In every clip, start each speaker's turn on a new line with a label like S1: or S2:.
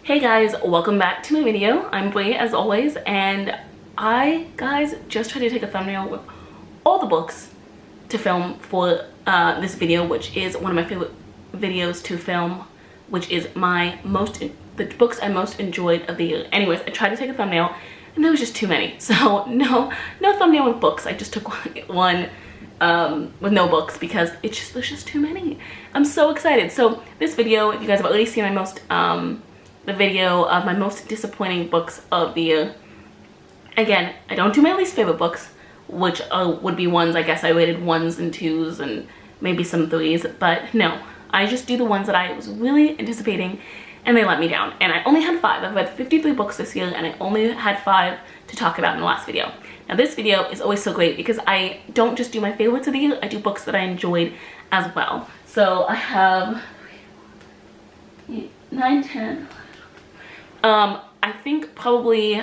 S1: Hey guys, welcome back to my video. I'm Brie as always, and I, guys, just tried to take a thumbnail with all the books to film for this video, which is one of my favorite videos to film, which is the books I most enjoyed of the year. Anyways, I tried to take a thumbnail and there was just too many. So no thumbnail with books. I just took one with no books because there's just too many. I'm so excited. So this video, if you guys have already seen the video of my most disappointing books of the year. Again, I don't do my least favorite books, which would be ones I guess I rated 1s and 2s and maybe some 3s, but no, I just do the ones that I was really anticipating and they let me down. And I only had 5. I've read 53 books this year and I only had 5 to talk about in the last video. Now this video is always so great because I don't just do my favorites of the year, I do books that I enjoyed as well. So I have 9, 10, I think probably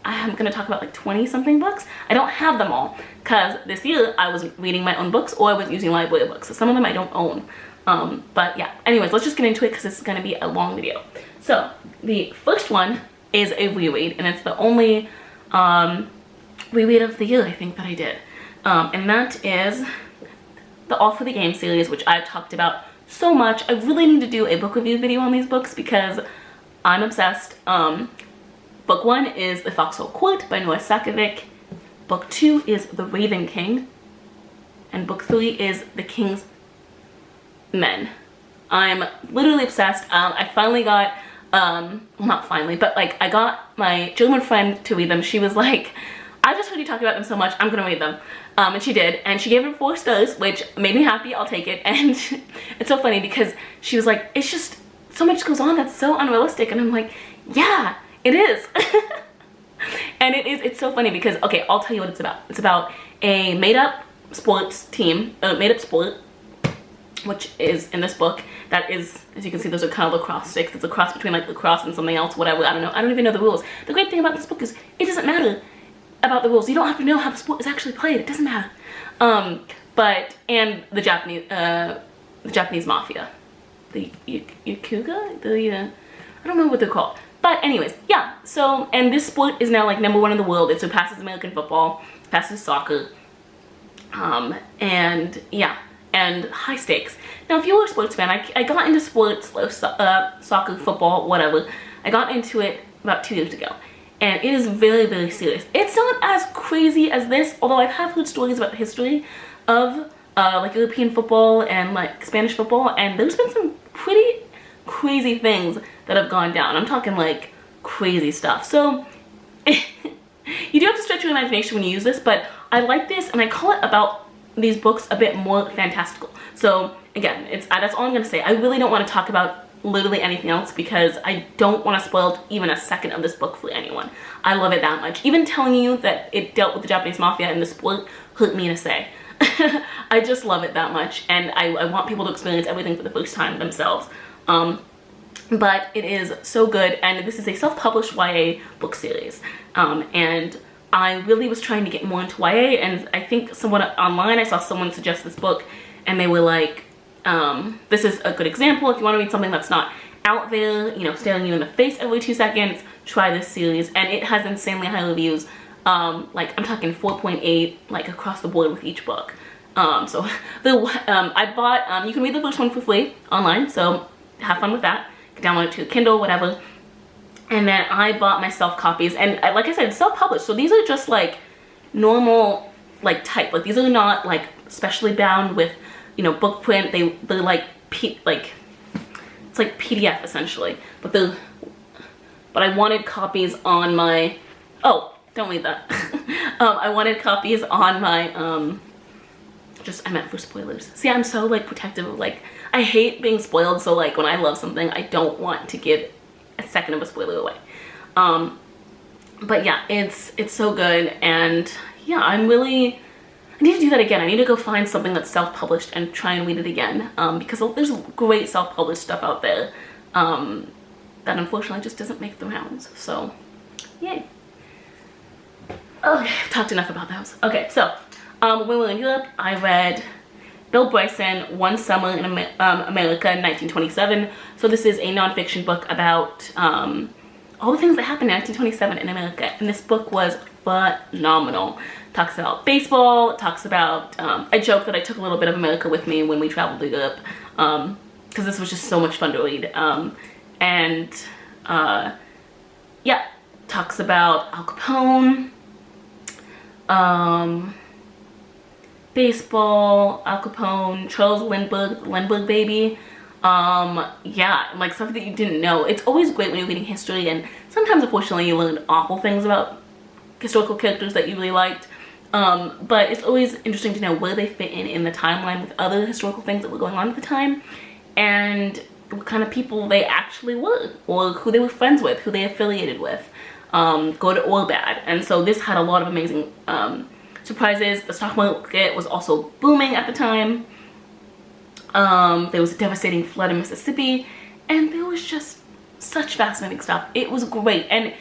S1: I'm gonna talk about like 20 something books. I don't have them all because this year I was reading my own books or I was using library books, so some of them I don't own. But yeah, anyways, let's just get into it because this is gonna be a long video. So the first one is a reread, and it's the only reread of the year I think that I did, and that is the All for the Game series, which I've talked about so much. I really need to do a book review video on these books because I'm obsessed. Book 1 is The Foxhole Court by Noah Sakovic. Book 2 is The Raven King. And book 3 is The King's Men. I'm literally obsessed. I finally got, well not finally, but like I got my German friend to read them. She was like, I just heard you talk about them so much, I'm gonna read them. And she did, and she gave it 4 stars, which made me happy. I'll take it. And it's so funny because she was like, it's just, so much goes on that's so unrealistic, and I'm like, yeah, it is. And it's so funny because, okay, I'll tell you what it's about. It's about a made-up sports team, made-up sport, which is in this book. That is, as you can see, those are kind of lacrosse sticks. It's a cross between like lacrosse and something else, whatever. I don't know. I don't even know the rules. The great thing about this book is it doesn't matter about the rules. You don't have to know how the sport is actually played. It doesn't matter. And the Japanese mafia. The Yakuza? I don't know what they're called. But anyways, yeah, so, and this sport is now like #1 in the world. It surpasses American football, passes soccer, and yeah, and high stakes. Now, if you were a sports fan, I got into sports, soccer, football, whatever. I got into it about 2 years ago, and it is very, very serious. It's not as crazy as this, although I have heard stories about the history of like European football and like Spanish football, and there's been some pretty crazy things that have gone down. I'm talking like crazy stuff. So you do have to stretch your imagination when you use this, but I like this, and I call it about these books a bit more fantastical. So again, that's all I'm gonna say. I really don't want to talk about literally anything else because I don't want to spoil even a second of this book for anyone. I love it that much. Even telling you that it dealt with the Japanese mafia and the sport hurt me to say. I just love it that much, and I want people to experience everything for the first time themselves. But it is so good, and this is a self-published YA book series, and I really was trying to get more into YA, and I think someone online, I saw someone suggest this book, and they were like, this is a good example. If you want to read something that's not out there, you know, staring you in the face every 2 seconds, try this series. And it has insanely high reviews. Like I'm talking 4.8 like across the board with each book. So I bought, you can read the first one for free online, so have fun with that. Download it to Kindle, whatever. And then I bought myself copies, and like I said, it's self-published, so these are just like normal like type. Like these are not like specially bound with, you know, book print. They're like it's like PDF essentially. But I wanted copies on my, oh, don't read that. I wanted copies on my, I meant for spoilers. See, I'm so like protective of like, I hate being spoiled, so like when I love something, I don't want to give a second of a spoiler away. But yeah, it's so good, and yeah, I need to do that again. I need to go find something that's self-published and try and read it again, because there's great self-published stuff out there that unfortunately just doesn't make the rounds, so yay. Okay, I've talked enough about those. Okay, so when we were in Europe, I read Bill Bryson, One Summer in America in 1927. So this is a nonfiction book about all the things that happened in 1927 in America. And this book was phenomenal. Talks about baseball, talks about, I joke that I took a little bit of America with me when we traveled to Europe, because this was just so much fun to read. Yeah, talks about Al Capone, baseball, Al Capone, Charles Lindbergh baby. Yeah, like stuff that you didn't know. It's always great when you're reading history, and sometimes unfortunately you learn awful things about historical characters that you really liked. But it's always interesting to know where they fit in the timeline with other historical things that were going on at the time, and what kind of people they actually were, or who they were friends with, who they affiliated with, good or bad. And so this had a lot of amazing surprises. The stock market was also booming at the time. There was a devastating flood in Mississippi, and there was just such fascinating stuff. It was great. And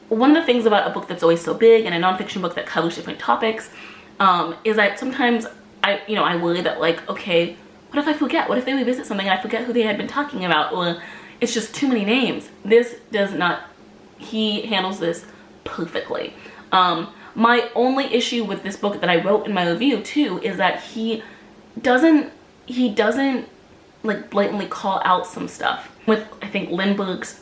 S1: one of the things about a book that's always so big, and a nonfiction book that covers different topics, is that sometimes I worry that, like, okay, what if I forget? What if they revisit something and I forget who they had been talking about, or it's just too many names? This does not. He handles this perfectly. My only issue with this book that I wrote in my review too is that he doesn't like blatantly call out some stuff with, I think, Lindbergh's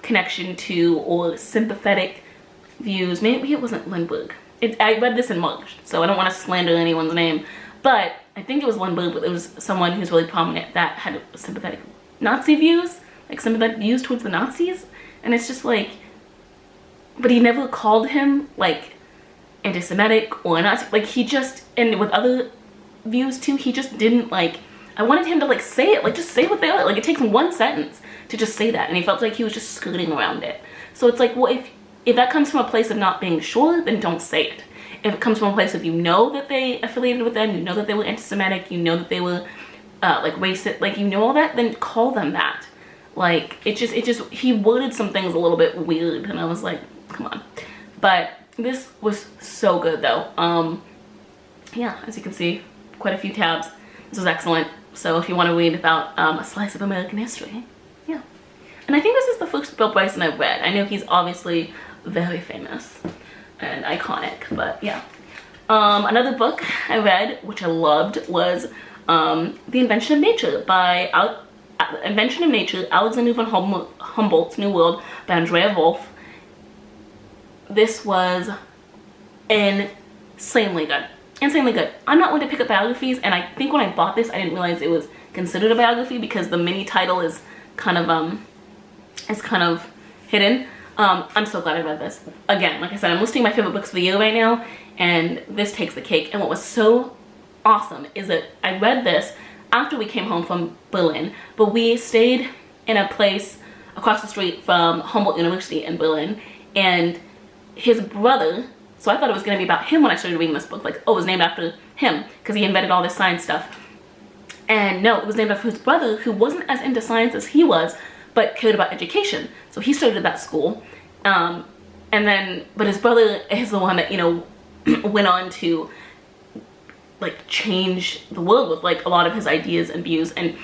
S1: connection to or sympathetic views. Maybe it wasn't Lindbergh. I read this in March, so I don't want to slander anyone's name, but I think it was Lindbergh, but it was someone who's really prominent that had sympathetic Nazi views, like sympathetic views towards the Nazis. And it's just like, but he never called him like anti-Semitic or Nazi. Like, he just, and with other views too, he just didn't, like, I wanted him to like say it, like just say what they are. Like, it takes one sentence to just say that, and he felt like he was just skirting around it. So it's like, well, if that comes from a place of not being sure, then don't say it. If it comes from a place of, you know, that they affiliated with them, you know that they were anti-Semitic, you know that they were like racist, like, you know all that, then call them that. Like, it just, he worded some things a little bit weird, and I was like, come on. But this was so good though. Yeah, as you can see, quite a few tabs. This was excellent. So if you want to read about a slice of American history, yeah. And I think this is the first Bill Bryson I've read. I know he's obviously very famous and iconic, but yeah. Another book I read, which I loved, was The Invention of Nature by Invention of Nature, Alexander von Humboldt's New World by Andrea Wolf. This was insanely good. Insanely good. I'm not one to pick up biographies, and I think when I bought this, I didn't realize it was considered a biography because the mini title is kind of hidden. I'm so glad I read this. Again, like I said, I'm listing my favorite books of the year right now, and this takes the cake. And what was so awesome is that I read this after we came home from Berlin, but we stayed in a place across the street from Humboldt University in Berlin, and his brother, so I thought it was going to be about him when I started reading this book, like, oh, it was named after him because he invented all this science stuff. And no, it was named after his brother, who wasn't as into science as he was, but cared about education. So he started that school. But his brother is the one that, you know, went on to like change the world with like a lot of his ideas and views. And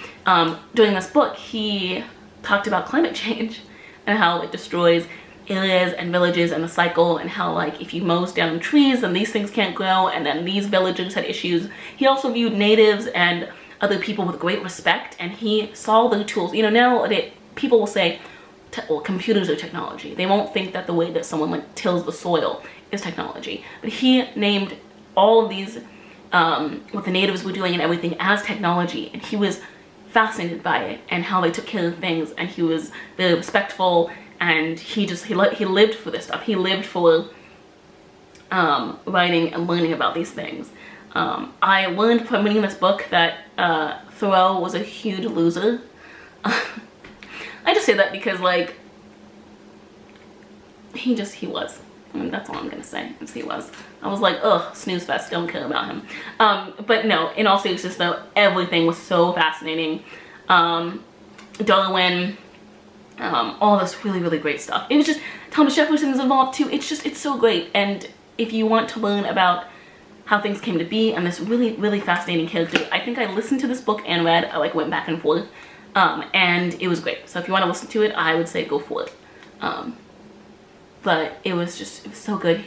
S1: during this book, he talked about climate change and how it destroys areas and villages and the cycle, and how, like, if you mow down trees, then these things can't grow, and then these villagers had issues. He also viewed natives and other people with great respect, and he saw the tools. You know, now people will say, well, computers are technology. They won't think that the way that someone like tills the soil is technology. But he named all of these, what the natives were doing and everything, as technology, and he was fascinated by it and how they took care of things, and he was very respectful. And he lived for this stuff. He lived for writing and learning about these things. I learned from reading this book that Thoreau was a huge loser. I just say that because, like, he was. I mean, that's all I'm gonna say, is he was. I was like, ugh, snooze fest, don't care about him. But no, in all seriousness though, everything was so fascinating. Darwin, all this really, really great stuff. It was just, Thomas Jefferson is involved too. It's so great. And if you want to learn about how things came to be, and this really, really fascinating character. I think I listened to this book and read, I like went back and forth, and it was great. So if you want to listen to it, I would say go for it. But it was so good.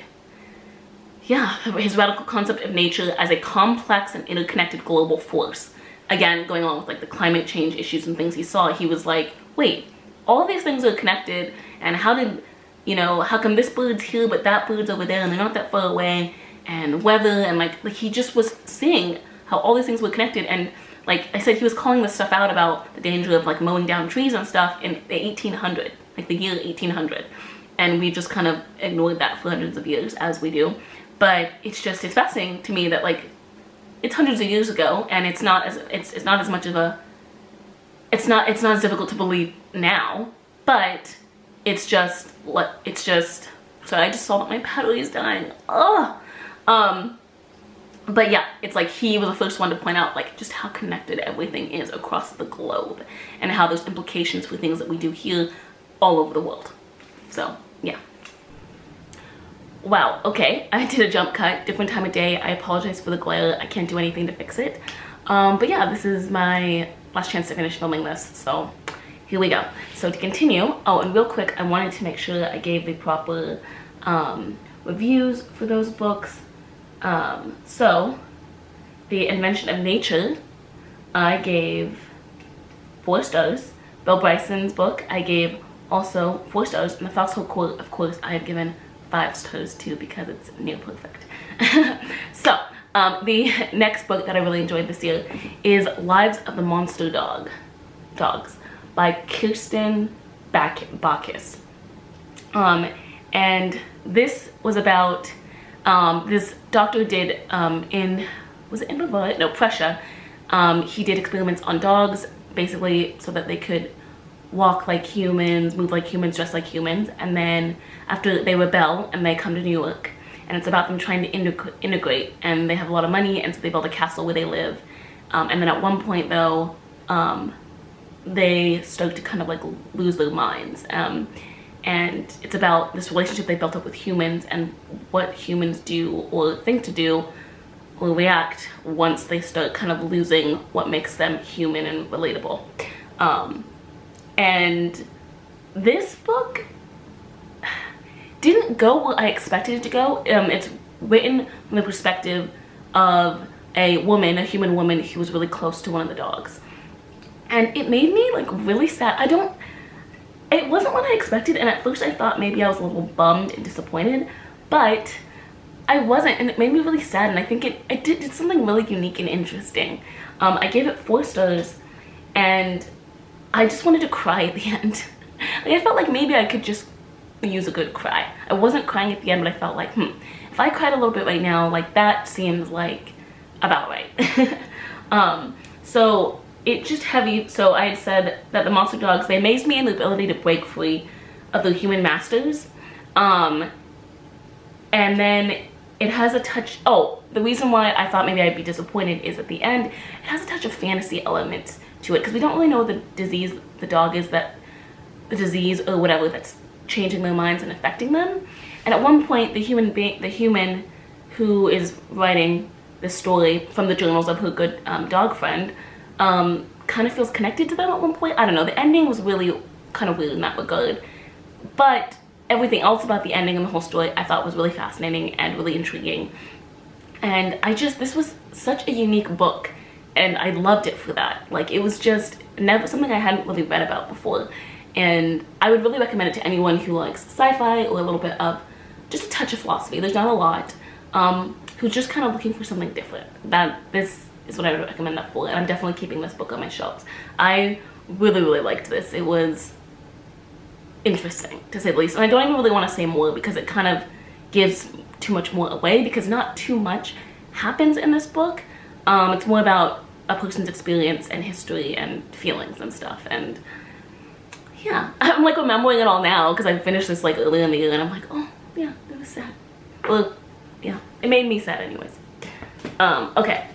S1: Yeah, his radical concept of nature as a complex and interconnected global force. Again, going on with like the climate change issues and things he saw, he was like, wait, all these things are connected, and how did, you know, how come this bird's here but that bird's over there and they're not that far away, and weather, and like he just was seeing how all these things were connected. And like I said, he was calling this stuff out about the danger of like mowing down trees and stuff in the 1800, like the year 1800. And we just kind of ignored that for hundreds of years, as we do. But it's fascinating to me that like it's hundreds of years ago, and it's not as difficult to believe now. But it's just sorry, I just saw that my battery is dying. Ugh. But yeah, it's like he was the first one to point out like just how connected everything is across the globe, and how there's implications for things that we do here all over the world. So yeah. Wow, okay, I did a jump cut, different time of day. I apologize for the glare, I can't do anything to fix it. But yeah, this is my last chance to finish filming this, so here we go. So to continue, oh, and real quick, I wanted to make sure that I gave the proper reviews for those books. So, The Invention of Nature, I gave 4 stars. Bill Bryson's book, I gave also 4 stars. And The Foxhole Court, of course, I have given 5 stars too, because it's near perfect. So, the next book that I really enjoyed this year is Lives of the Monster Dogs by Kirsten Backus. And this was about this doctor did was it in Bavaria? No, Prussia. He did experiments on dogs, basically so that they could walk like humans, move like humans, dress like humans, and then after they rebel and they come to New York, and it's about them trying to integrate, and they have a lot of money, and so they build a castle where they live, and then at one point though, they start to kind of like lose their minds, and it's about this relationship they built up with humans and what humans do or think to do or react once they start kind of losing what makes them human and relatable. And this book didn't go where I expected it to go. It's written from the perspective of a woman, a human woman, who was really close to one of the dogs. And it made me like really sad. It wasn't what I expected, and at first I thought maybe I was a little bummed and disappointed, but I wasn't, and it made me really sad, and I think it did something really unique and interesting. I gave it 4 stars, and I just wanted to cry at the end. Like, I felt like maybe I could just use a good cry. I wasn't crying at the end, but I felt like, if I cried a little bit right now, like that seems like about right. So it's just heavy. So I had said that the monster dogs, they amazed me in the ability to break free of their human masters. And then it has a touch, the reason why I thought maybe I'd be disappointed is at the end, it has a touch of fantasy element to it, because we don't really know the disease the dog is, the disease or whatever that's changing their minds and affecting them. And at one point, the human who is writing this story from the journals of her good dog friend kind of feels connected to them at one point. I don't know, the ending was really kind of weird in that regard, but everything else about the ending and the whole story I thought was really fascinating and really intriguing. And this was such a unique book, and I loved it for that. Like, it was just never something I hadn't really read about before, and I would really recommend it to anyone who likes sci-fi or a little bit of just a touch of philosophy. There's not a lot, who's just kind of looking for something different. This is what I would recommend that for, and I'm definitely keeping this book on my shelves. I really, really liked this. It was interesting, to say the least, and I don't even really want to say more because it kind of gives too much more away, because not too much happens in this book. It's more about a person's experience and history and feelings and stuff, and yeah, I'm like remembering it all now because I finished this like earlier in the year, and I'm like, oh yeah, it was sad. Well, yeah, it made me sad anyways. Okay,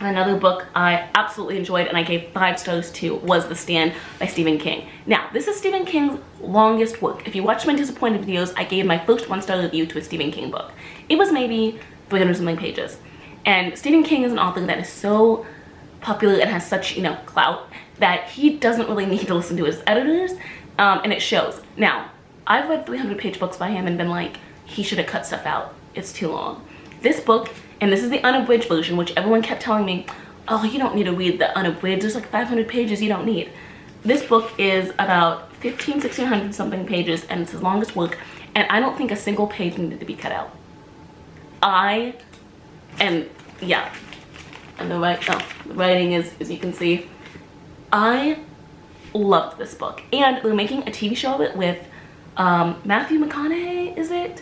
S1: another book I absolutely enjoyed and I gave 5 stars to was The Stand by Stephen King. Now, this is Stephen King's longest work. If you watch my disappointed videos, I gave my first 1-star review to a Stephen King book. It was maybe 300 something pages. And Stephen King is an author that is so popular and has such, you know, clout that he doesn't really need to listen to his editors, and it shows. Now, I've read 300-page books by him and been like, he should have cut stuff out. It's too long. This book, and this is the unabridged version, which everyone kept telling me, oh, you don't need to read the unabridged. There's like 500 pages you don't need. This book is about 1600 something pages, and it's his longest work, and I don't think a single page needed to be cut out. Yeah, and the writing is, as you can see, I loved this book. And they're making a TV show of it with Matthew McConaughey, is it?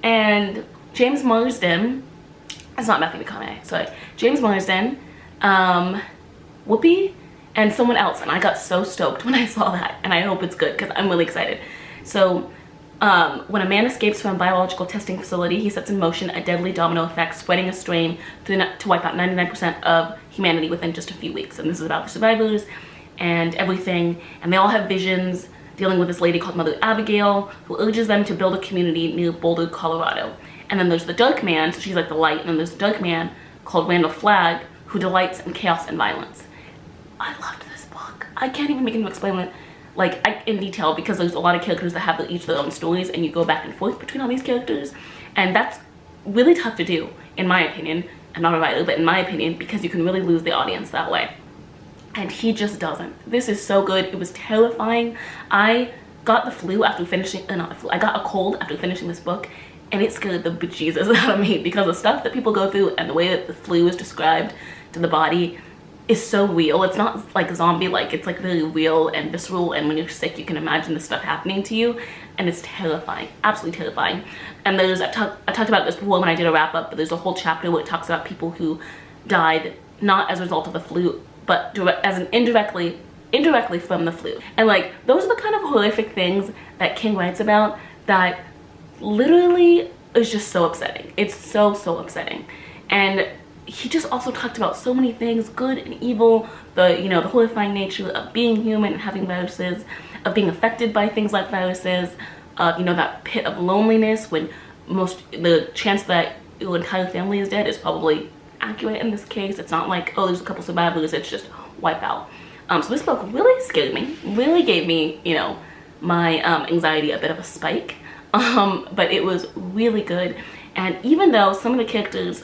S1: And James Marsden. It's not Matthew McConaughey, sorry. James Marsden, Whoopi, and someone else. And I got so stoked when I saw that. And I hope it's good because I'm really excited. So when a man escapes from a biological testing facility, he sets in motion a deadly domino effect, spreading a strain to wipe out 99% of humanity within just a few weeks. And this is about the survivors and everything. And they all have visions dealing with this lady called Mother Abigail, who urges them to build a community near Boulder, Colorado. And then there's the dark man, so she's like the light, and then there's the dark man called Randall Flagg, who delights in chaos and violence. I loved this book. I can't even begin to explain it like in detail, because there's a lot of characters that have each their own stories, and you go back and forth between all these characters, and that's really tough to do, in my opinion. I'm not a writer, but in my opinion, because you can really lose the audience that way. And he just doesn't. This is so good. It was terrifying. I got the flu after finishing, not the flu, I got a cold after finishing this book, and it scared the bejesus out of me, because the stuff that people go through and the way that the flu is described to the body is so real. It's not like zombie-like, it's like very real and visceral, and when you're sick you can imagine this stuff happening to you, and it's terrifying, absolutely terrifying. And there's, I talked about this before when I did a wrap-up, but there's a whole chapter where it talks about people who died not as a result of the flu, but indirectly from the flu. And like, those are the kind of horrific things that King writes about that literally is just so upsetting. It's so upsetting. And he just also talked about so many things, good and evil, the, you know, the horrifying nature of being human and having viruses, of being affected by things like viruses, you know, that pit of loneliness when the chance that your entire family is dead is probably accurate in this case. It's not like, oh, there's a couple survivors, it's just wipe out. So this book really scared me, really gave me, you know, my anxiety a bit of a spike, but it was really good. And even though some of the characters,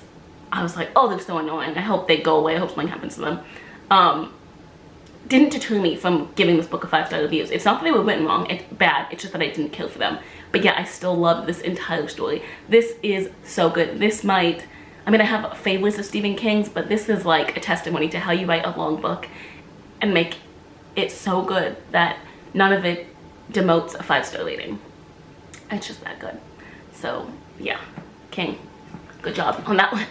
S1: I was like, oh, they're so annoying, I hope they go away, I hope something happens to them, didn't deter me from giving this book a 5-star reviews. It's not that they were written wrong, it's bad, it's just that I didn't care for them. But yeah, I still love this entire story. This is so good. This might, I mean, I have favorites of Stephen King's, but this is like a testimony to how you write a long book and make it so good that none of it demotes a 5-star rating. It's just that good. So yeah, King, good job on that one.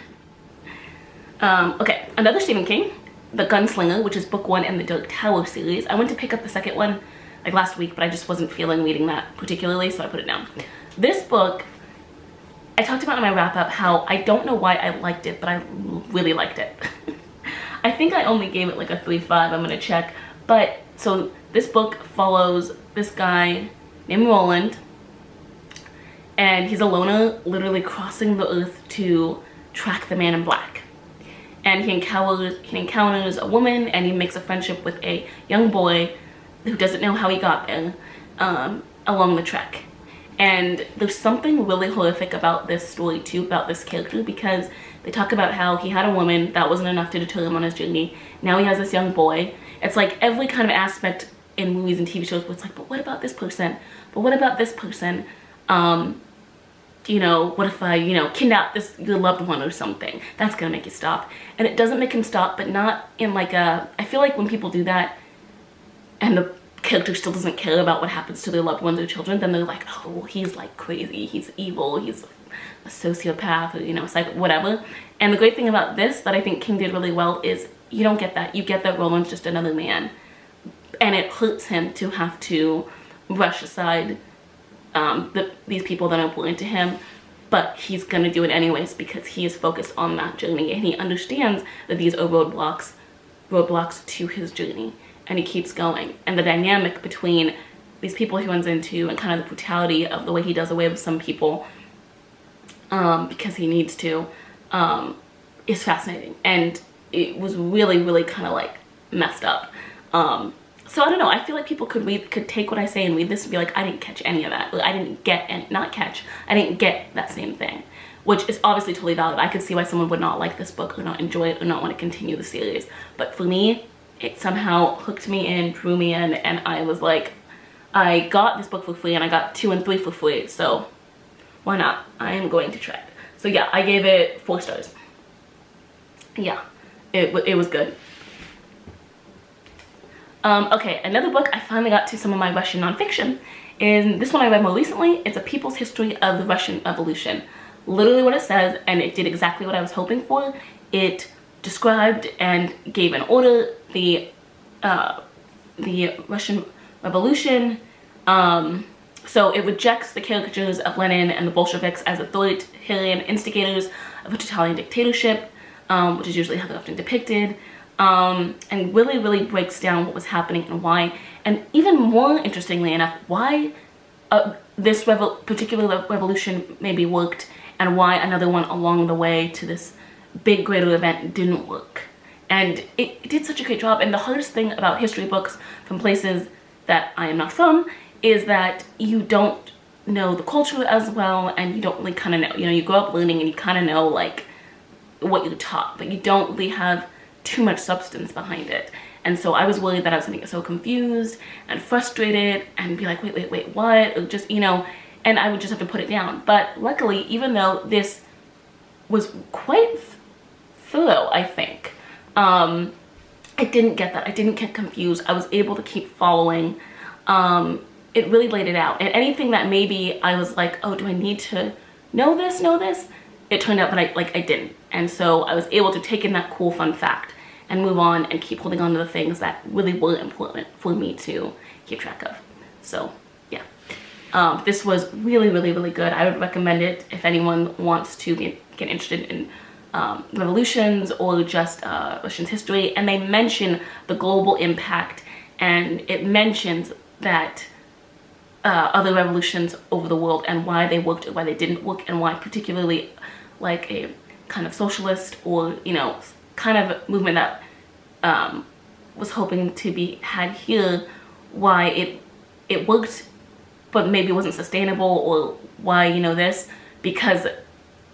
S1: Okay, another Stephen King, The Gunslinger, which is book 1 in the Dark Tower series. I went to pick up the second one like last week, but I just wasn't feeling reading that particularly, so I put it down. This book, I talked about in my wrap-up how I don't know why I liked it, but I really liked it. I think I only gave it like a 3.5, I'm gonna check. But, so this book follows this guy named Roland, and he's a loner literally crossing the earth to track the man in black. And he encounters a woman, and he makes a friendship with a young boy who doesn't know how he got there along the trek. And there's something really horrific about this story too, about this character, because they talk about how he had a woman, that wasn't enough to deter him on his journey. Now he has this young boy. It's like every kind of aspect in movies and TV shows where it's like, but what about this person? But what about this person? You know, what if I, you know, kidnap your loved one or something? That's gonna make you stop. And it doesn't make him stop, but not in like a, I feel like when people do that and the character still doesn't care about what happens to their loved ones or children, then they're like, oh, he's like crazy, he's evil, he's a sociopath, or, you know, psycho, whatever. And the great thing about this that I think King did really well is you don't get that. You get that Roland's just another man. And it hurts him to have to brush aside these people that are important to him, but he's gonna do it anyways because he is focused on that journey, and he understands that these are roadblocks to his journey, and he keeps going. And the dynamic between these people he runs into and kind of the brutality of the way he does away with some people because he needs to, is fascinating, and it was really kind of like messed up. So I don't know, I feel like people could take what I say and read this and be like, I didn't catch any of that. I didn't get, and I didn't get that same thing, which is obviously totally valid. I could see why someone would not like this book or not enjoy it or not want to continue the series. But for me, it somehow hooked me in, drew me in, and I was like, I got this book for free and I got 2 and 3 for free, so why not? I am going to try it. So yeah, I gave it 4 stars. Yeah, it was good. Okay, another book I finally got to some of my Russian nonfiction, and this one I read more recently. It's A People's History of the Russian Revolution. Literally what it says, and it did exactly what I was hoping for. It described and gave an order the Russian Revolution. So it rejects the caricatures of Lenin and the Bolsheviks as authoritarian instigators of a totalitarian dictatorship, which is usually how they're often depicted. And really breaks down what was happening and why, and even more interestingly enough, why this particular revolution maybe worked, and why another one along the way to this big greater event didn't work. And it did such a great job. And the hardest thing about history books from places that I am not from is that you don't know the culture as well, and you don't really kind of know, you know, you grow up learning and you kind of know like what you're taught, but you don't really have too much substance behind it. And so I was worried that I was gonna get so confused and frustrated and be like, wait, what? Or just, you know, and I would just have to put it down. But luckily, even though this was quite thorough, I think, I didn't get that. I didn't get confused. I was able to keep following. It really laid it out. And anything that maybe I was like, oh, do I need to know this? It turned out that I didn't. And so I was able to take in that cool fun fact and move on and keep holding on to the things that really were important for me to keep track of. So yeah, this was really good. I would recommend it if anyone wants to get interested in revolutions or just Russian's history. And they mention the global impact, and it mentions that other revolutions over the world and why they worked or why they didn't work, and why particularly like a kind of socialist or, you know, kind of movement that was hoping to be had here, why it worked but maybe wasn't sustainable, or why, you know, this, because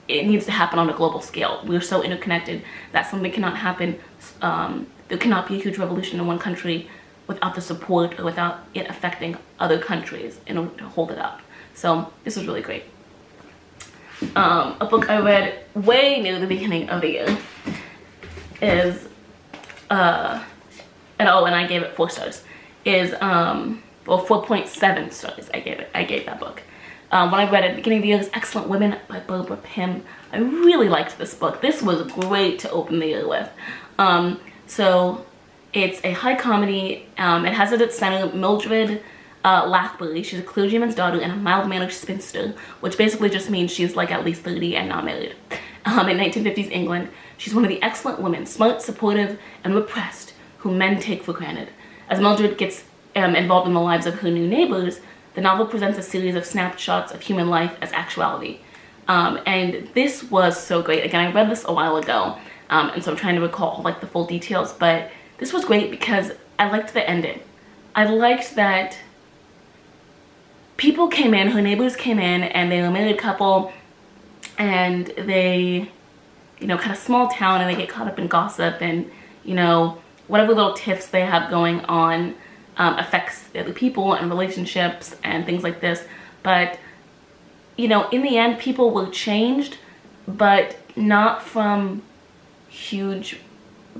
S1: it needs to happen on a global scale. We're so interconnected that something cannot happen, there cannot be a huge revolution in one country without the support or without it affecting other countries in order to hold it up. So this was really great. A book I read way near the beginning of the year is, and I gave it 4 stars, is, well, 4.7 stars I gave that book. When I read it at the beginning of the year, is Excellent Women by Barbara Pym. I really liked this book. This was great to open the year with. So it's a high comedy. It has at its center Mildred Lathbury. She's a clergyman's daughter and a mild-mannered spinster, which basically just means she's like at least 30 and not married. In 1950s England, she's one of the excellent women, smart, supportive, and repressed, who men take for granted. As Mildred gets involved in the lives of her new neighbors, the novel presents a series of snapshots of human life as actuality. And this was so great. Again, I read this a while ago, and so I'm trying to recall like the full details, but this was great because I liked the ending. I liked that people came in, her neighbors came in, and they were a married couple, and they, you know, kind of small town, and they get caught up in gossip, and, you know, whatever little tiffs they have going on affects the other people and relationships and things like this. But, you know, in the end, people were changed, but not from huge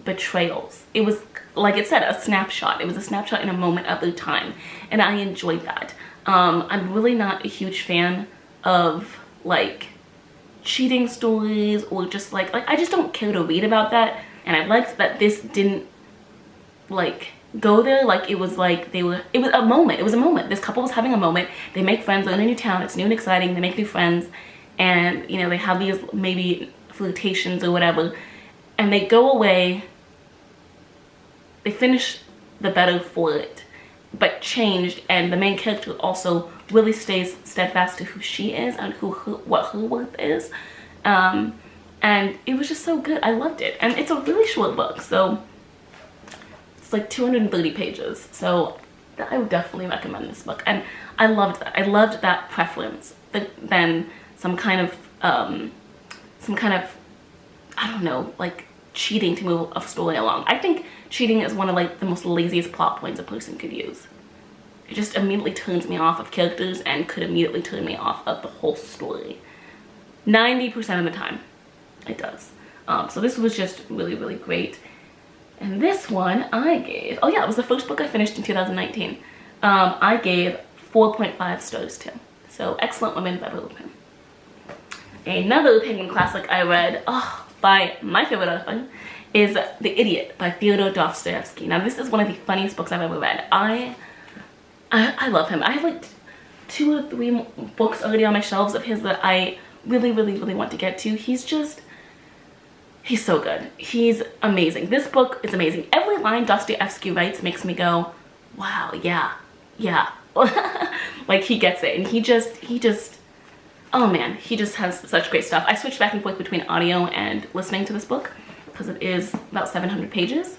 S1: betrayals. It was, like it said, a snapshot. It was a snapshot in a moment of their time, and I enjoyed that. I'm really not a huge fan of like cheating stories, or just like I just don't care to read about that. And I liked that this didn't like go there. Like it was like it was a moment. This couple was having a moment. They make friends, they're in a new town, it's new and exciting, they make new friends, and, you know, they have these maybe flirtations or whatever, and they go away, they finish the better for it, but changed. And the main character also really stays steadfast to who she is and what her worth is. And and it was just so good. I loved it, and it's a really short book, so it's like 230 pages, so I would definitely recommend this book. And I loved that. I loved that preference than some kind of I don't know, like cheating to move a story along. I think cheating is one of like the most laziest plot points a person could use. It just immediately turns me off of characters and could immediately turn me off of the whole story. 90% of the time, it does. So this was just really, really great. And this one I gave, oh yeah, it was the first book I finished in 2019. I gave 4.5 stars to. So Excellent Women by Penguin. Another Penguin classic I read, by my favorite author, is The Idiot by Fyodor Dostoevsky. Now this is one of the funniest books I've ever read. I love him. I have like 2 or 3 books already on my shelves of his that I really, really, really want to get to. He's so good. He's amazing. This book is amazing. Every line Dostoevsky writes makes me go, wow, yeah. Like he gets it, and he just, oh man, he just has such great stuff. I switched back and forth between audio and listening to this book because it is about 700 pages.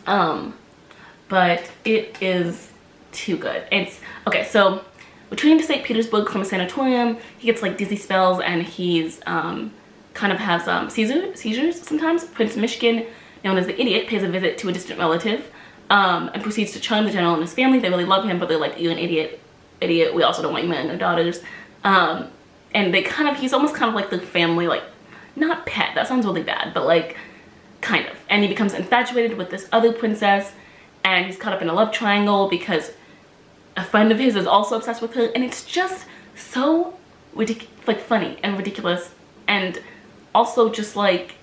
S1: But it is too good. It's, okay, so we're trained to St. Petersburg from a sanatorium. He gets like dizzy spells, and he's kind of has seizures sometimes. Prince Mishkin, known as the Idiot, pays a visit to a distant relative and proceeds to charm the general and his family. They really love him, but they're like, you're an idiot. We also don't want you marrying our daughters. And they kind of, he's almost kind of like the family, like, not pet, that sounds really bad, but like, kind of. And he becomes infatuated with this other princess, and he's caught up in a love triangle because a friend of his is also obsessed with her, and it's just so like funny and ridiculous, and also just like,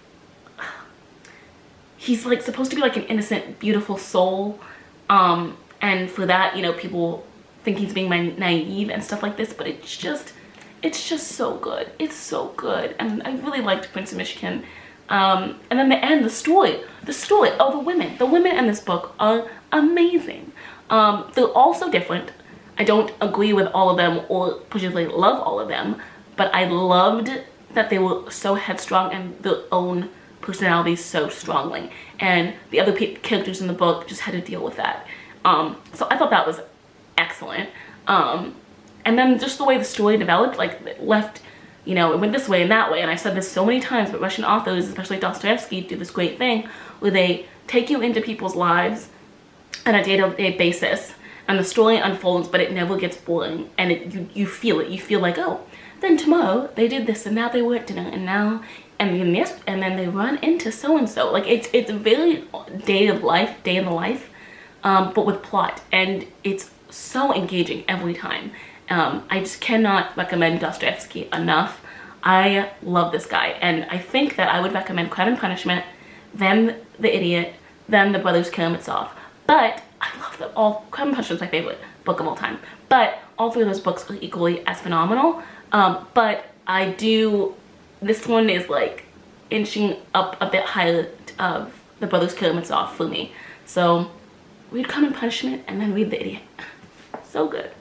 S1: he's like supposed to be like an innocent, beautiful soul, and for that, you know, people think he's being naive and stuff like this, but it's just so good. It's so good, and I really liked Prince Mishkin. And then the end, the story, oh, the women in this book are amazing. They're all so different. I don't agree with all of them or particularly love all of them, but I loved that they were so headstrong and their own personalities so strongly, and the other characters in the book just had to deal with that. So I thought that was excellent. And then just the way the story developed, like it left, you know, it went this way and that way, and I've said this so many times, but Russian authors, especially Dostoevsky, do this great thing where they take you into people's lives on a day-to-day basis, and the story unfolds, but it never gets boring, and you feel it. You feel like, oh, then tomorrow they did this, and now they were at dinner, and now, and then they run into so-and-so. Like, it's a very day in the life, but with plot, and it's so engaging every time. I just cannot recommend Dostoevsky enough. I love this guy, and I think that I would recommend Crime and Punishment, then The Idiot, then The Brothers Karamazov. But I love them all. Crime and Punishment is my favorite book of all time, but all 3 of those books are equally as phenomenal. But this one is like inching up a bit higher of The Brothers Karamazov for me. So read Crime and Punishment and then read The Idiot. So good.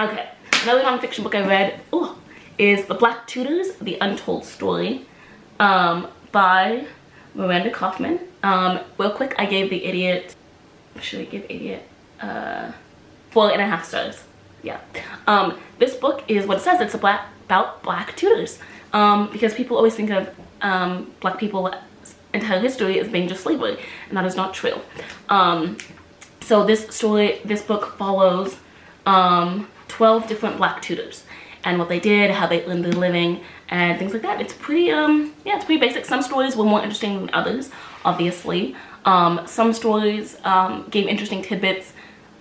S1: Okay, another nonfiction book I read is The Black Tudors, The Untold Story by Miranda Kaufman. Real quick, I gave The Idiot, should I give Idiot 4.5 stars. Yeah. This book is what it says. It's about Black Tudors, because people always think of Black people's entire history as being just slavery, and that is not true. So this book follows 12 different Black Tudors and what they did, how they earned their living, and things like that. It's pretty, it's pretty basic. Some stories were more interesting than others, obviously. Some stories gave interesting tidbits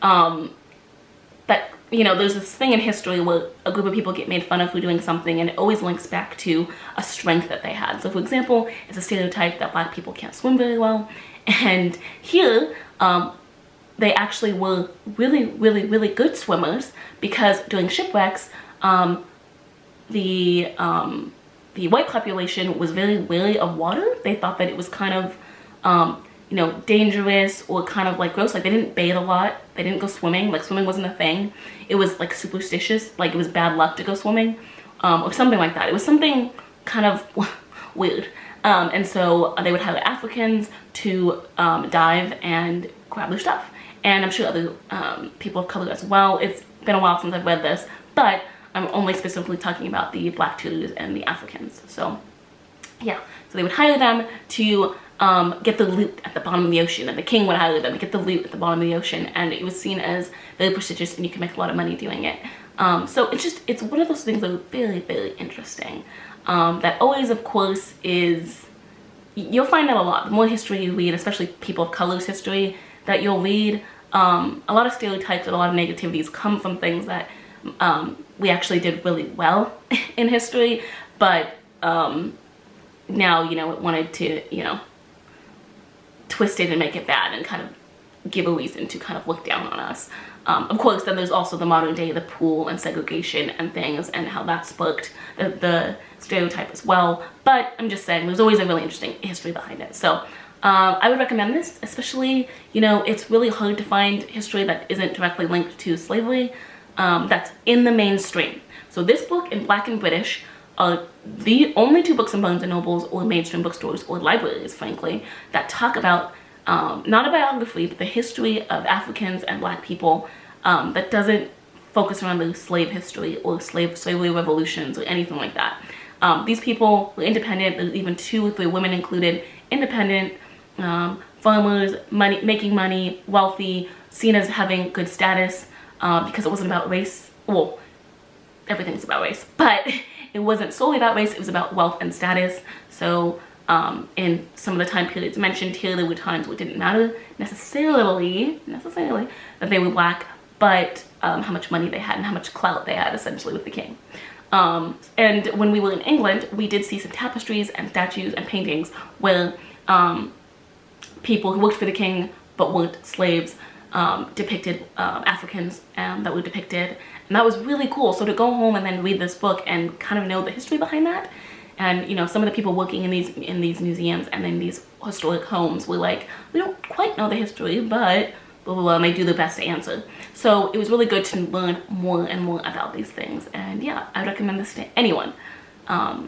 S1: that, you know, there's this thing in history where a group of people get made fun of for doing something, and it always links back to a strength that they had. So for example, it's a stereotype that Black people can't swim very well, and here, they actually were really, really, really good swimmers, because during shipwrecks, the white population was very wary of water. They thought that it was kind of, you know, dangerous or kind of like gross. Like, they didn't bathe a lot. They didn't go swimming. Like, swimming wasn't a thing. It was like superstitious. Like, it was bad luck to go swimming, or something like that. It was something kind of weird. And so they would hire Africans to dive and grab their stuff. And I'm sure other people of color as well. It's been a while since I've read this, but I'm only specifically talking about the Black Tudors and the Africans. So yeah, so they would hire them to get the loot at the bottom of the ocean, and the king would hire them to get the loot at the bottom of the ocean, and it was seen as very prestigious and you can make a lot of money doing it. So it's one of those things that are very, very interesting. That always, of course, is, you'll find out a lot. The more history you read, especially people of color's history that you'll read, a lot of stereotypes and a lot of negativities come from things that we actually did really well in history, but now, you know, it wanted to, you know, twist it and make it bad and kind of give a reason to kind of look down on us. Of course, then there's also the modern day, the pool and segregation and things, and how that sparked the stereotype as well. But I'm just saying, there's always a really interesting history behind it. So I would recommend this, especially, you know, it's really hard to find history that isn't directly linked to slavery, that's in the mainstream. So this book in Black and British are the only two books in Barnes & Nobles or mainstream bookstores or libraries, frankly, that talk about not a biography, but the history of Africans and Black people that doesn't focus around the slave history or slavery revolutions or anything like that. These people were independent, even 2 or 3 women included, independent, farmers, making money, wealthy, seen as having good status, because it wasn't about race. Well, everything's about race, but it wasn't solely about race, it was about wealth and status. So in some of the time periods mentioned here, there were times where it didn't matter necessarily that they were Black, but how much money they had and how much clout they had essentially with the king. And when we were in England, we did see some tapestries and statues and paintings where people who worked for the king but weren't slaves depicted Africans that were depicted, and that was really cool. So to go home and then read this book and kind of know the history behind that, and you know, some of the people working in these museums and in these historic homes were like, we don't quite know the history, but blah blah blah, and they do their best to answer. So it was really good to learn more and more about these things, and yeah, I would recommend this to anyone. I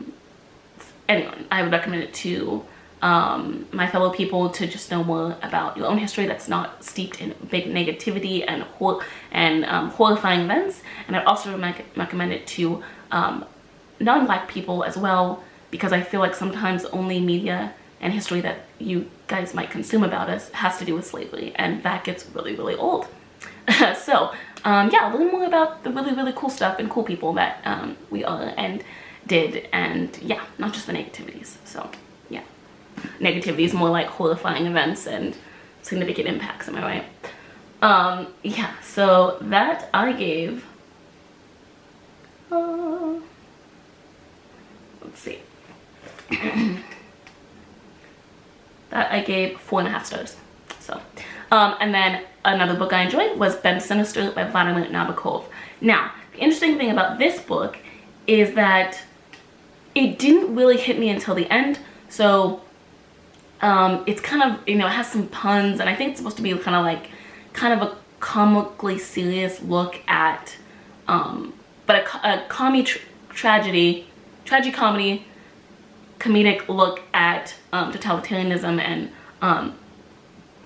S1: would recommend it to my fellow people, to just know more about your own history that's not steeped in big negativity and horrifying events. And I'd also recommend it to non-Black people as well, because I feel like sometimes only media and history that you guys might consume about us has to do with slavery, and that gets really, really old. So yeah, learn more about the really, really cool stuff and cool people that we are and did, and yeah, not just the negativities. So yeah, negativity is more like horrifying events and significant impacts, am I right? Yeah, so that I gave let's see. That I gave 4.5 stars. So and then another book I enjoyed was Sinister by Vladimir Nabokov. Now, the interesting thing about this book is that it didn't really hit me until the end. So it's kind of, you know, it has some puns, and I think it's supposed to be kind of a comically serious look at but a tragedy comedic look at totalitarianism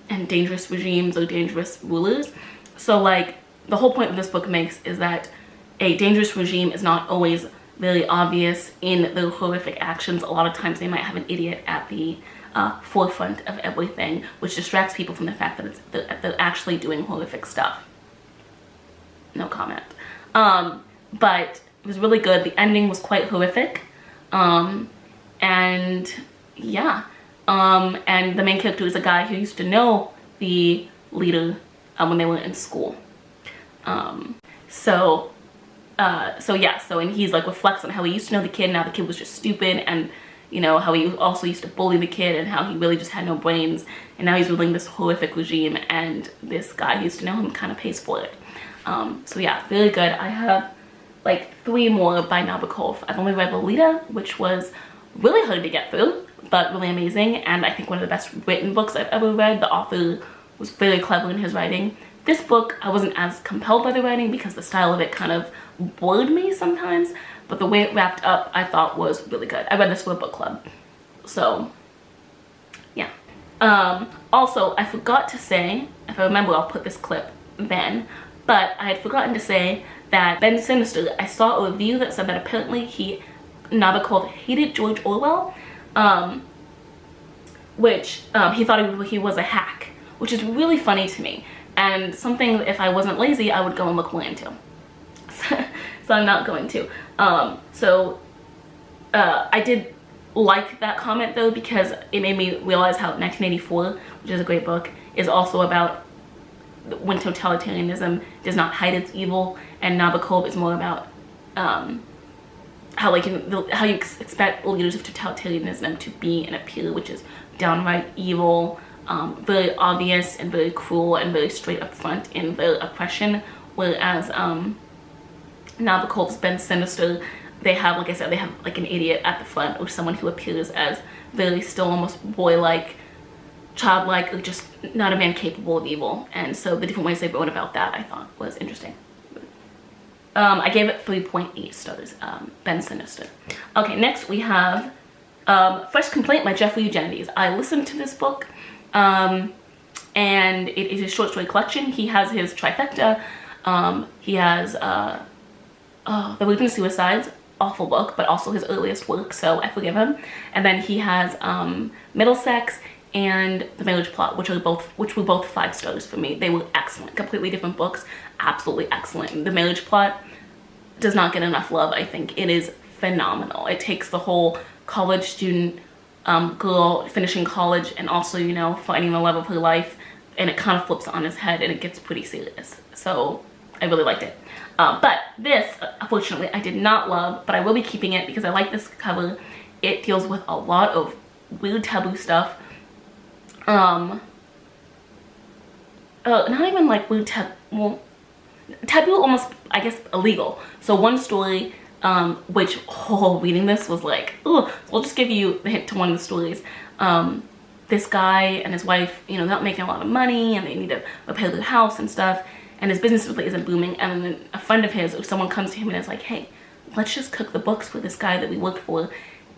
S1: and dangerous regimes or dangerous rulers. So like, the whole point of this book makes is that a dangerous regime is not always very obvious in their horrific actions. A lot of times they might have an idiot at the forefront of everything, which distracts people from the fact that they're actually doing horrific stuff. No comment. But it was really good. The ending was quite horrific. And yeah, and the main character is a guy who used to know the leader when they were in school. So and he's like reflects on how he used to know the kid, and how the kid was just stupid, and you know, how he also used to bully the kid, and how he really just had no brains, and now he's ruling this horrific regime, and this guy who used to know him kind of pays for it. So yeah, really good. I have like 3 more by Nabokov. I've only read Lolita, which was really hard to get through, but really amazing, and I think one of the best written books I've ever read. The author was very clever in his writing. This book, I wasn't as compelled by the writing because the style of it kind of bored me sometimes, but the way it wrapped up I thought was really good. I read this for a book club, so yeah. Also, I forgot to say, if I remember I'll put this clip then, but I had forgotten to say that Ben Sinister, I saw a review that said that apparently Nabokov hated George Orwell, which he thought he was a hack, which is really funny to me, and something if I wasn't lazy I would go and look more into. So I'm not going to. I did like that comment though, because it made me realize how 1984, which is a great book, is also about when totalitarianism does not hide its evil, and Nabokov is more about how you expect leaders of totalitarianism to be and appear, which is downright evil, very obvious and very cruel and very straight up front in their oppression, whereas Nabokov's Ben Sinister, they have, like I said, they have like an idiot at the front, or someone who appears as very still almost boy-like, childlike, or just not a man capable of evil. And so the different ways they wrote about that I thought was interesting. I gave it 3.8 stars, Ben Sinister. Okay, next we have Fresh Complaint by Jeffrey Eugenides. I listened to this book, and it is a short story collection. He has his trifecta. He has The Weeping Suicides, awful book, but also his earliest work, so I forgive him. And then he has Middlesex and The Marriage Plot, which were both 5 stars for me. They were excellent, completely different books, absolutely excellent. The Marriage Plot does not get enough love, I think. It is phenomenal. It takes the whole college student girl finishing college and also, you know, finding the love of her life, and it kind of flips on his head and it gets pretty serious. So I really liked it. But this, unfortunately, I did not love, but I will be keeping it because I like this cover. It deals with a lot of weird taboo stuff. Not even like weird taboo, almost, I guess, illegal. So one story, which, reading this was like, ugh. So I'll just give you the hint to one of the stories. This guy and his wife, you know, they're not making a lot of money and they need to repair their house and stuff. And his business really isn't booming, and then a friend of his or someone comes to him and is like, hey, let's just cook the books for this guy that we worked for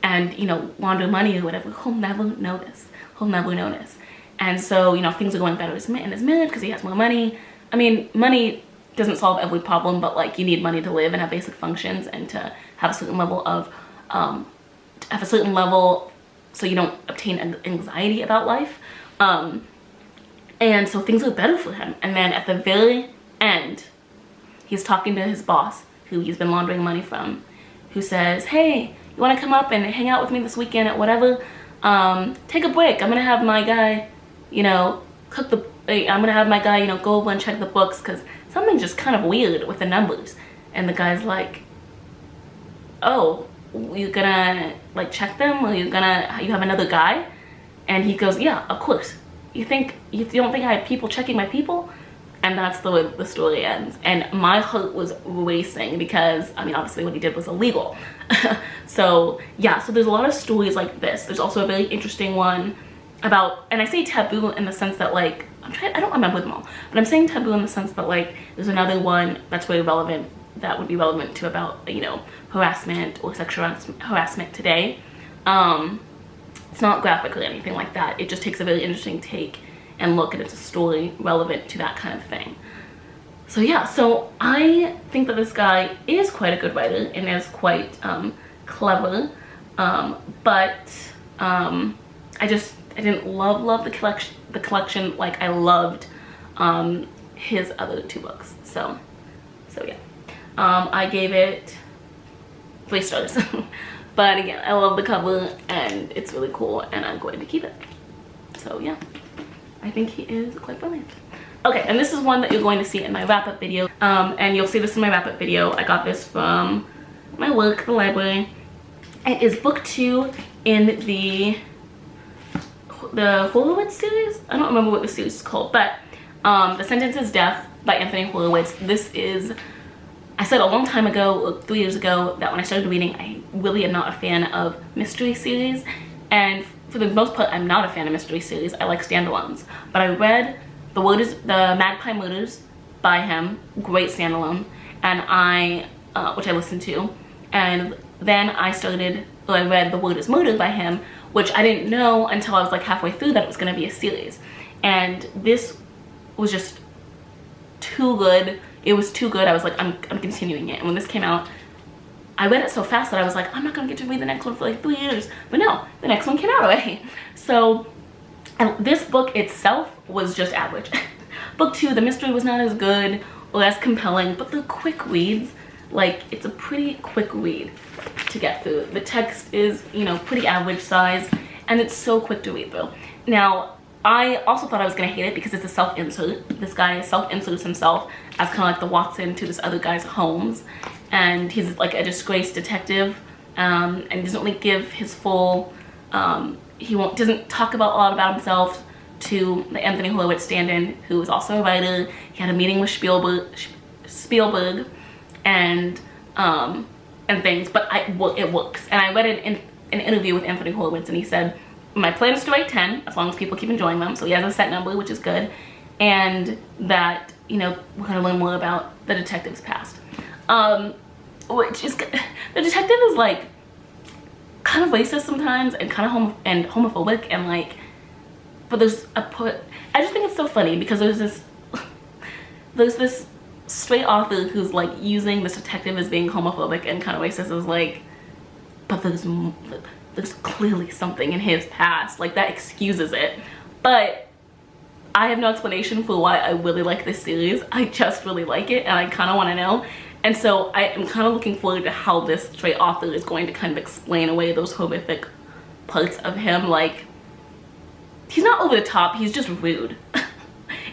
S1: and, you know, launder money or whatever. He'll never notice. He'll never notice. And so, you know, things are going better in his marriage because he has more money. I mean, money doesn't solve every problem, but like you need money to live and have basic functions and to have a certain level of, so you don't obtain anxiety about life. And so things are better for him. And then at the very end, he's talking to his boss, who he's been laundering money from, who says, hey, you want to come up and hang out with me this weekend at whatever? Take a break. I'm going to have my guy, you know, go over and check the books because something's just kind of weird with the numbers. And the guy's like, oh, you're gonna like check them, or you have another guy? And he goes, yeah, of course. You don't think I have people checking my people? And that's the way the story ends. And my heart was racing because, I mean, obviously what he did was illegal. So yeah, so there's a lot of stories like this. There's also a very interesting one about, and I say taboo in the sense that like, I don't remember them all, but I'm saying taboo in the sense that like, there's another one that's really relevant, that would be relevant to about, you know, harassment or sexual harassment today. It's not graphic or anything like that. It just takes a very interesting take and look, and it's a story relevant to that kind of thing. So yeah, so I think that this guy is quite a good writer and is quite clever, but I didn't love the collection like I loved his other 2 books. So yeah, I gave it 3 stars. But again, I love the cover and it's really cool and I'm going to keep it. So yeah, I think he is quite brilliant. Okay, and this is one that you're going to see in my wrap-up video. And you'll see this in my wrap-up video. I got this from my work, the library. It is book 2 in the Horowitz series. I don't remember what the series is called, but The Sentence is Death by Anthony Horowitz. This is, I said a long time ago, 3 years ago, that when I started reading, I really am not a fan of mystery series. And for the most part, I'm not a fan of mystery series. I like standalones. But I read The Magpie Murders by him, great standalone, and which I listened to. And then I read The Word is Murder by him, which I didn't know until I was like halfway through that it was going to be a series. And this was just too good. It was too good. I was like, I'm continuing it. And when this came out, I read it so fast that I was like, I'm not gonna get to read the next one for like 3 years. But no, the next one came out already. So this book itself was just average. Book 2, the mystery was not as good or as compelling, but the quick reads, like, it's a pretty quick read to get through. The text is, you know, pretty average size, and it's so quick to read through. Now, I also thought I was gonna hate it because it's a self-insert. This guy self-inserts himself as kind of like the Watson to this other guy's Holmes, and he's like a disgraced detective, and he doesn't really give his full, doesn't talk about a lot about himself to the Anthony Horowitz stand-in, who is also a writer. He had a meeting with Spielberg and things, but it works. And I read an interview with Anthony Horowitz, and he said, my plan is to write 10, as long as people keep enjoying them. So he has a set number, which is good. And that, you know, we're gonna learn more about the detective's past. Which is good. The detective is like kind of racist sometimes and kind of homophobic, and like, but I just think it's so funny because there's this straight author who's like using this detective as being homophobic and kind of racist as like, but there's clearly something in his past, like that excuses it. But I have no explanation for why I really like this series. I just really like it, and I kind of want to know. And so I am kind of looking forward to how this straight author is going to kind of explain away those horrific parts of him. Like, he's not over the top, he's just rude.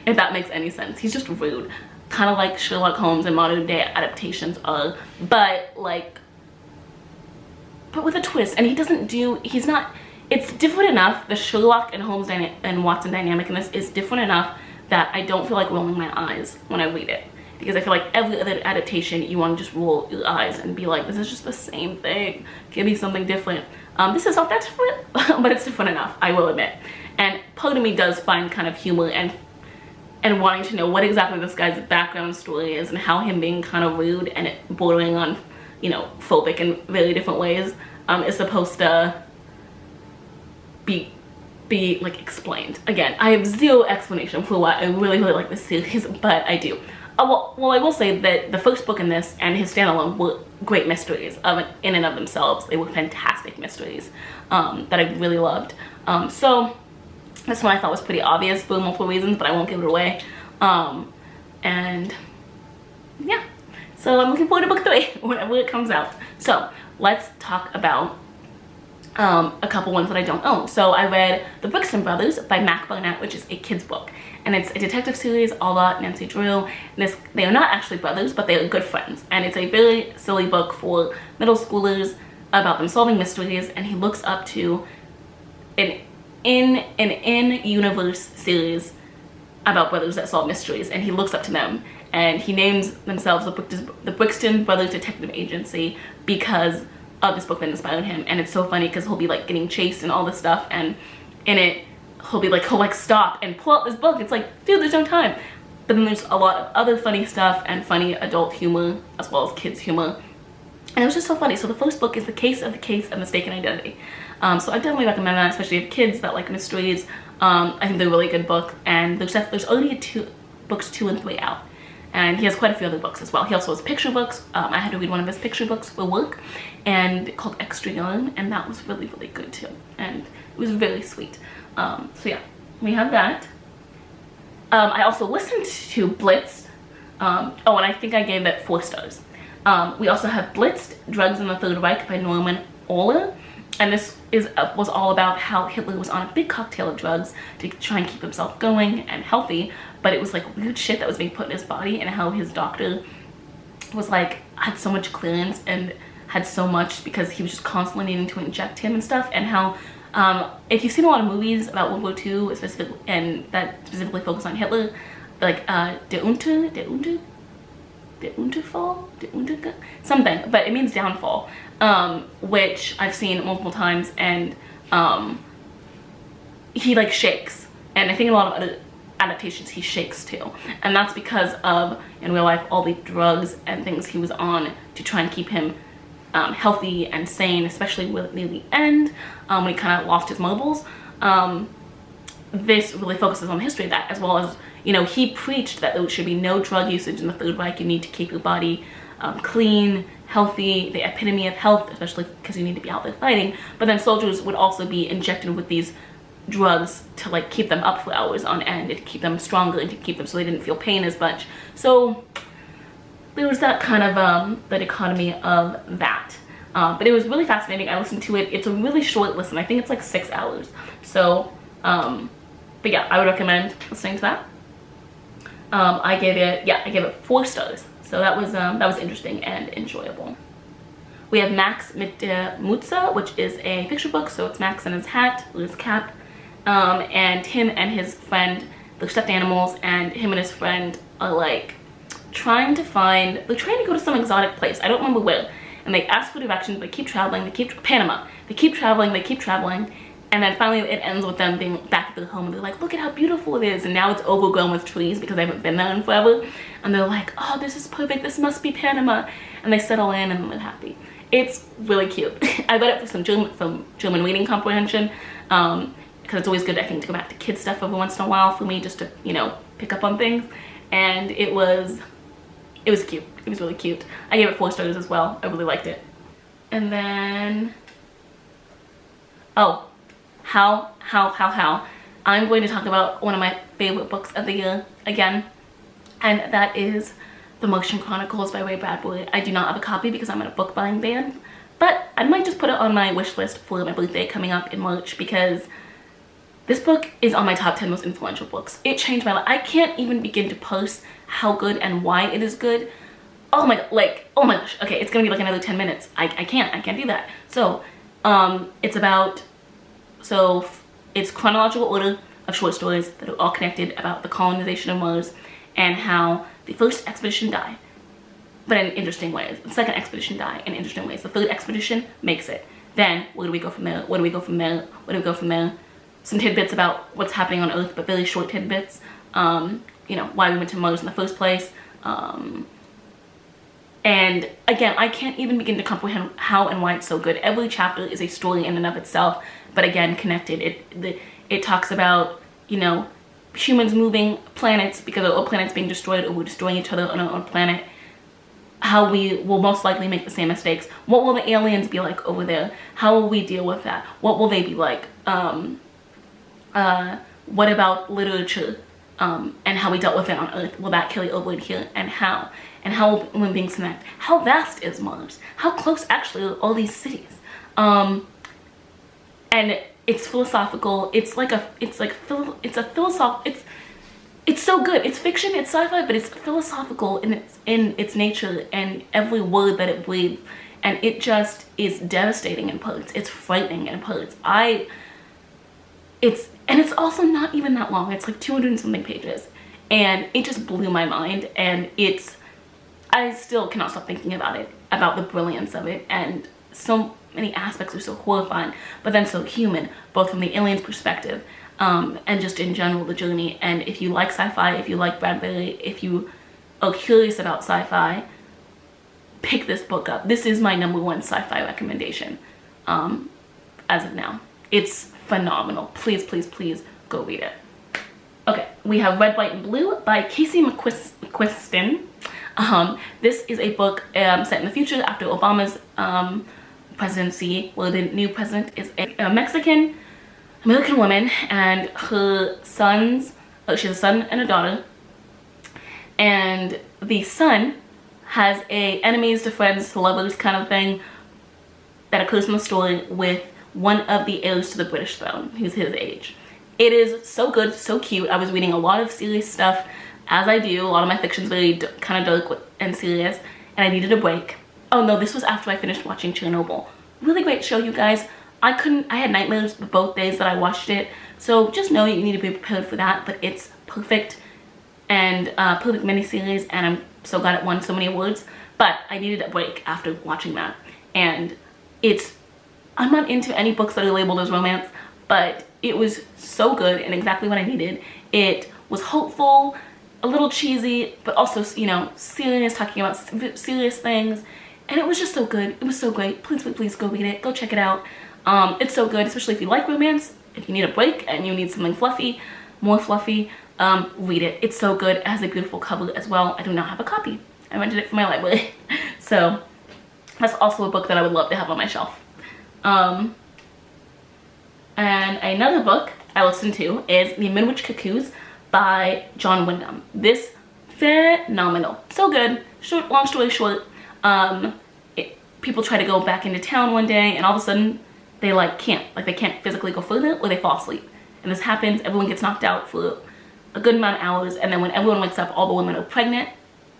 S1: If that makes any sense. He's just rude. Kind of like Sherlock Holmes and modern day adaptations are, but with a twist. And it's different enough. The Sherlock and Holmes and Watson dynamic in this is different enough that I don't feel like rolling my eyes when I read it. Because I feel like every other adaptation, you want to just roll your eyes and be like, this is just the same thing. Give me something different. This is not that different, but it's different enough, I will admit. And part of me does find kind of humor and wanting to know what exactly this guy's background story is, and how him being kind of rude and bordering on, you know, phobic in very different ways is supposed to be like explained. Again, I have zero explanation for why I really like this series, but I do. Well, I will say that the first book in this and his standalone were great mysteries in and of themselves. They were fantastic mysteries that I really loved. So this one I thought was pretty obvious for multiple reasons, but I won't give it away. And yeah, so I'm looking forward to book 3 whenever it comes out. So let's talk about a couple ones that I don't own. So I read The Brixton Brothers by Mac Barnett, which is a kid's book. And it's a detective series all about Nancy Drew. They are not actually brothers, but they are good friends. And it's a very silly book for middle schoolers about them solving mysteries. And he looks up to an in-universe series about brothers that solve mysteries. And he looks up to them. And he names themselves the Brixton Brothers Detective Agency because of this book that inspired him. And it's so funny because he'll be like getting chased and all this stuff. And in it, he'll stop and pull out this book. It's like, dude, there's no time. But then there's a lot of other funny stuff and funny adult humor as well as kids humor. And it was just so funny. So the first book is The Case of Mistaken Identity. So I definitely recommend that, especially if kids that like mysteries. I think they're a really good book. And there's already books 2 and 3 out. And he has quite a few other books as well. He also has picture books. I had to read one of his picture books for work, and called Extra Young, and that was really, really good too. And it was very sweet. So yeah, we have that. I also listened to Blitzed. And I think I gave it 4 stars. We also have Blitzed, Drugs in the Third Reich by Norman Ohler. And this was all about how Hitler was on a big cocktail of drugs to try and keep himself going and healthy, but it was like weird shit that was being put in his body, and how his doctor was like, had so much clearance and had so much because he was just constantly needing to inject him and stuff. And how if you've seen a lot of movies about World War II specifically, and that specifically focus on Hitler, like Der Untergang, something, but it means downfall, which I've seen multiple times. And he like shakes, and I think in a lot of other adaptations he shakes too, and that's because of, in real life, all the drugs and things he was on to try and keep him healthy and sane, especially near the end, when he kind of lost his mobiles. This really focuses on the history of that, as well as, you know, he preached that there should be no drug usage in the Third Reich. You need to keep your body clean, healthy, the epitome of health, especially because you need to be out there fighting. But then soldiers would also be injected with these drugs to like keep them up for hours on end, and to keep them stronger, and to keep them so they didn't feel pain as much. So there was that kind of the dichotomy of that. But it was really fascinating. I listened to it. It's a really short listen. I think it's like 6 hours. So but yeah, I would recommend listening to that. I gave it 4 stars. So that was interesting and enjoyable. We have Max mit der Mütze, which is a picture book. So it's Max and his hat, his cap, and him and his friend, they're stuffed animals, and him and his friend are like trying to go to some exotic place. I don't remember where. And they ask for directions, they keep traveling, Panama. They keep traveling, and then finally it ends with them being back at their home, and they're like, look at how beautiful it is, and now it's overgrown with trees because they haven't been there in forever, and they're like, oh, this is perfect, this must be Panama, and they settle in and they're happy. It's really cute. I read it for some German reading comprehension, because it's always good, I think, to go back to kids stuff every once in a while for me, just to, you know, pick up on things, and it was cute. It was really cute. I gave it 4 stars as well. I really liked it. And then, oh, how. I'm going to talk about one of my favorite books of the year again, and that is The Motion Chronicles by Ray Bradbury. I do not have a copy because I'm in a book buying ban, but I might just put it on my wish list for my birthday coming up in March, because this book is on my top 10 most influential books. It changed my life. I can't even begin to parse how good and why it is good. Oh my gosh. Okay, it's gonna be like another 10 minutes. I can't do that. So, it's chronological order of short stories that are all connected about the colonization of Mars, and how the first expedition died, but in interesting ways. The second expedition died in interesting ways. The third expedition makes it. Then, where do we go from there? Where do we go from there? Where do we go from there? Some tidbits about what's happening on Earth, but very short tidbits. You know, why we went to Mars in the first place. And again, I can't even begin to comprehend how and why it's so good. Every chapter is a story in and of itself, but again, connected. It talks about, you know, humans moving planets because our planet's being destroyed, or we're destroying each other on our own planet. How we will most likely make the same mistakes. What will the aliens be like over there? How will we deal with that? What will they be like? What about literature? And how we dealt with it on Earth. Will that carry over here? And how? And how will human beings connect? How vast is Mars? How close actually are all these cities? And it's philosophical. It's so good. It's fiction, it's sci-fi, but it's philosophical in its nature and every word that it breathes. And it just is devastating in parts. It's frightening in parts. And it's also not even that long. It's like 200 and something pages. And it just blew my mind. And I still cannot stop thinking about it, about the brilliance of it. And so many aspects are so horrifying, but then so human, both from the alien's perspective, and just in general, the journey. And if you like sci-fi, if you like Bradbury, if you are curious about sci-fi, pick this book up. This is my #1 sci-fi recommendation, as of now. It's phenomenal. Please, please, please go read it. Okay, we have Red, White, and Blue by Casey McQuiston. This is a book set in the future after Obama's presidency, where the new president is a Mexican-American woman, and her sons, she has a son and a daughter, and the son has a enemies to friends to lovers kind of thing that occurs in the story with one of the heirs to the British throne, who's his age. It is so good, so cute. I was reading a lot of serious stuff, as I do. A lot of my fiction's very kind of dark and serious, and I needed a break. Oh no, this was after I finished watching Chernobyl. Really great show, you guys. I had nightmares both days that I watched it, so just know you need to be prepared for that, but it's perfect, and perfect miniseries, and I'm so glad it won so many awards. But I needed a break after watching that, and I'm not into any books that are labeled as romance, but it was so good and exactly what I needed. It was hopeful, a little cheesy, but also, you know, serious, talking about serious things, and it was just so good. It was so great. Please, please, please go read it. Go check it out. It's so good, especially if you like romance. If you need a break and you need something fluffy, more fluffy, read it. It's so good. It has a beautiful cover as well. I do not have a copy. I rented it from my library. So that's also a book that I would love to have on my shelf. And another book I listened to is The Mimic Cuckoos by John Wyndham. This phenomenal. So good. Short, long story short, people try to go back into town one day and all of a sudden they they can't physically go further, or they fall asleep. And this happens, everyone gets knocked out for a good amount of hours, and then when everyone wakes up, all the women are pregnant,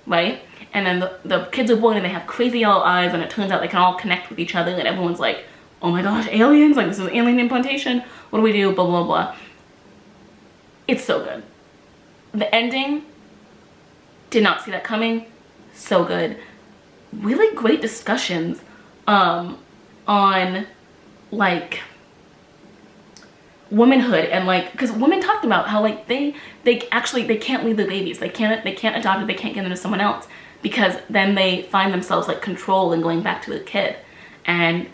S1: right? And then the kids are born and they have crazy yellow eyes, and it turns out they can all connect with each other, and everyone's like, oh my gosh, aliens, like this is alien implantation, what do we do, blah, blah, blah. It's so good. The ending, did not see that coming, so good. Really great discussions on like womanhood, and like, because women talked about how like they can't leave their babies, they can't adopt it, they can't get them to someone else, because then they find themselves like controlled and going back to the kid. And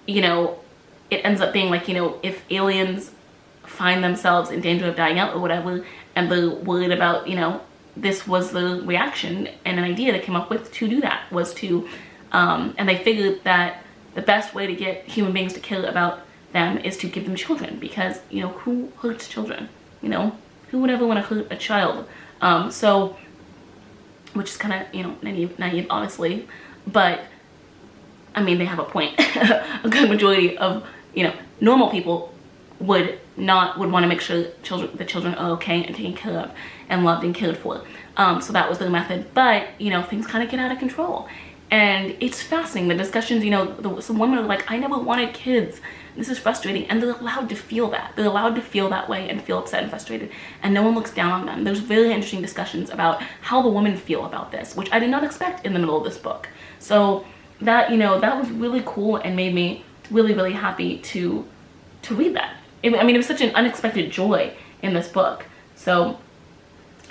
S1: you know, it ends up being like, you know, if aliens find themselves in danger of dying out or whatever, and they're worried about, you know, this was the reaction and an idea they came up with to do that, was to and they figured that the best way to get human beings to care about them is to give them children, because, you know, who hurts children? You know, who would ever want to hurt a child? So, which is kind of, you know, naive obviously, but I mean, they have a point. A good majority of, you know, normal people would want to make sure the children are okay and taken care of and loved and cared for. So that was their method. But, you know, things kind of get out of control. And it's fascinating. The discussions, you know, some women are like, I never wanted kids. This is frustrating. And they're allowed to feel that. They're allowed to feel that way and feel upset and frustrated. And no one looks down on them. There's very interesting discussions about how the women feel about this, which I did not expect in the middle of this book. So that, you know, that was really cool and made me really, really happy to read that. I mean, it was such an unexpected joy in this book. So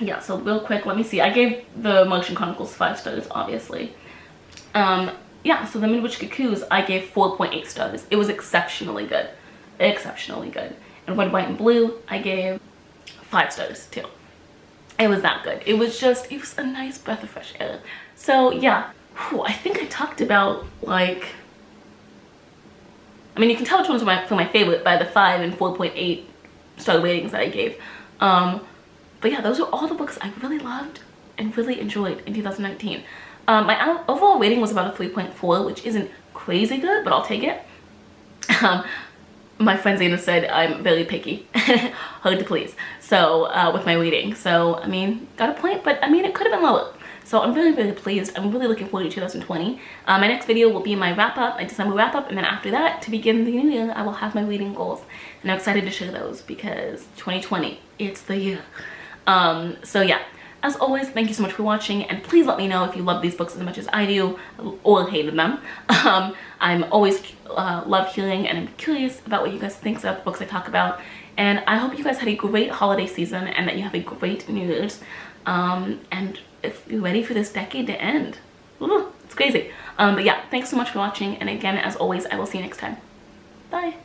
S1: yeah, so real quick, let me see. I gave the Motion Chronicles 5 stars, obviously. Yeah, so the Mimic Cuckoos, I gave 4.8 stars. It was exceptionally good. Exceptionally good. And Red, White, and Blue, I gave 5 stars too. It was that good. It was a nice breath of fresh air. So yeah, I think I talked about, like, I mean, you can tell which ones were my favorite by the 5 and 4.8 star ratings that I gave. But yeah, those are all the books I really loved and really enjoyed in 2019. My overall rating was about a 3.4, which isn't crazy good, but I'll take it. My friend Zena said I'm very picky, hard to please, so with my reading. So, I mean, got a point, but I mean, it could have been lower. So I'm really, really pleased. I'm really looking forward to 2020. My next video will be my wrap-up, my December wrap-up, and then after that, to begin the new year, I will have my reading goals. And I'm excited to share those because 2020, it's the year. So yeah. As always, thank you so much for watching, and please let me know if you love these books as much as I do, or hated them. I'm always love hearing, and I'm curious about what you guys think about the books I talk about. And I hope you guys had a great holiday season, and that you have a great New Year's. And if you're ready for this decade to end. Ooh, it's crazy. But yeah, thanks so much for watching, and again, as always, I will see you next time. Bye!